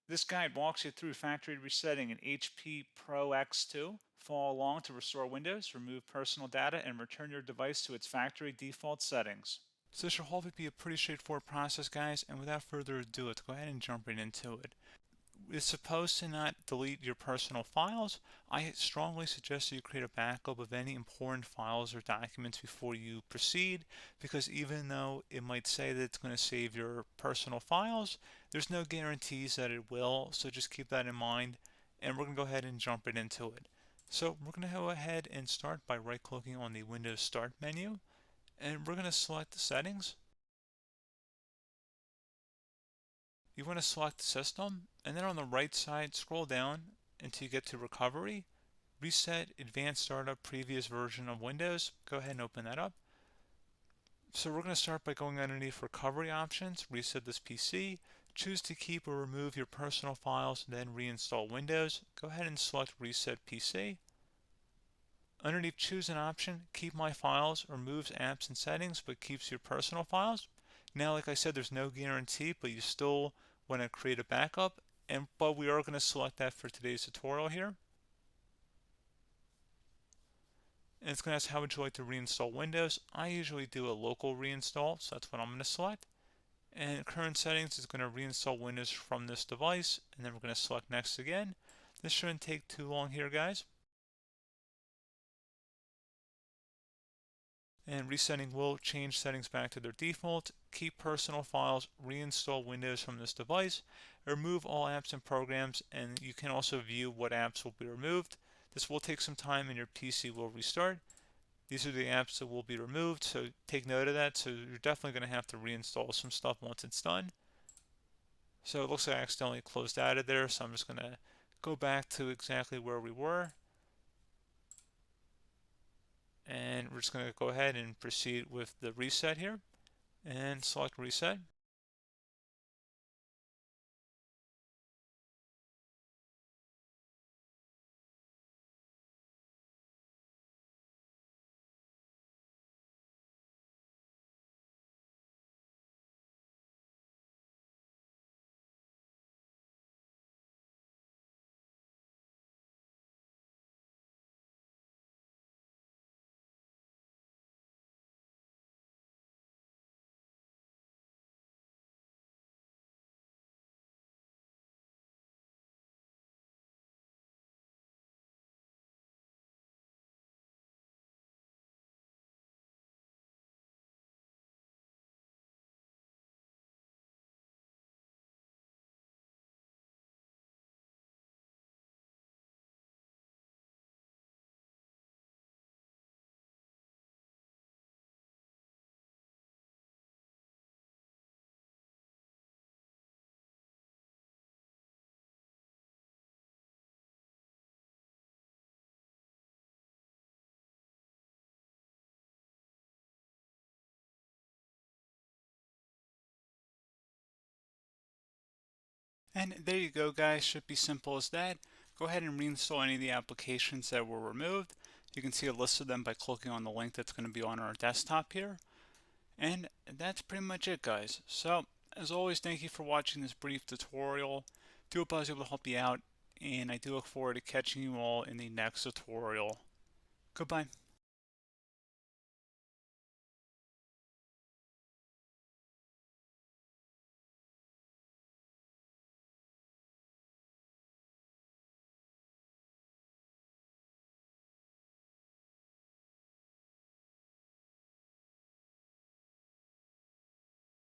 This guide walks you through factory resetting an HP Pro X2. Follow along to restore Windows, remove personal data, and return your device to its factory default settings. So this should hopefully be a pretty straightforward process, guys, and without further ado, let's go ahead and jump right into it. It's supposed to not delete your personal files. I strongly suggest that you create a backup of any important files or documents before you proceed, because even though it might say that it's going to save your personal files, there's no guarantees that it will, so just keep that in mind, and we're going to go ahead and jump right into it. So we're going to go ahead and start by right-clicking on the Windows Start menu, and we're going to select the settings. You want to select System, and then on the right side, scroll down until you get to Recovery. Reset Advanced Startup Previous Version of Windows. Go ahead and open that up. So we're going to start by going underneath Recovery Options, reset this PC, choose to keep or remove your personal files, then reinstall Windows. Go ahead and select Reset PC. Underneath Choose an option, Keep My Files removes apps and settings but keeps your personal files. Now, like I said, there's no guarantee, but you still want to create a backup, but we are going to select that for today's tutorial here. And it's going to ask how would you like to reinstall Windows. I usually do a local reinstall, so that's what I'm going to select. And current settings is going to reinstall Windows from this device, and then we're going to select next again. This shouldn't take too long here, guys. And resetting will change settings back to their default, keep personal files, reinstall Windows from this device, remove all apps and programs, and you can also view what apps will be removed. This will take some time and your PC will restart. These are the apps that will be removed, so take note of that. So you're definitely going to have to reinstall some stuff once it's done. So it looks like I accidentally closed out of there, so I'm just going to go back to exactly where we were. And we're just going to go ahead and proceed with the reset here and select reset. And there you go, guys. Should be simple as that. Go ahead and reinstall any of the applications that were removed. You can see a list of them by clicking on the link that's going to be on our desktop here. And that's pretty much it, guys. So, as always, thank you for watching this brief tutorial. Do hope I was able to help you out, and I do look forward to catching you all in the next tutorial. Goodbye.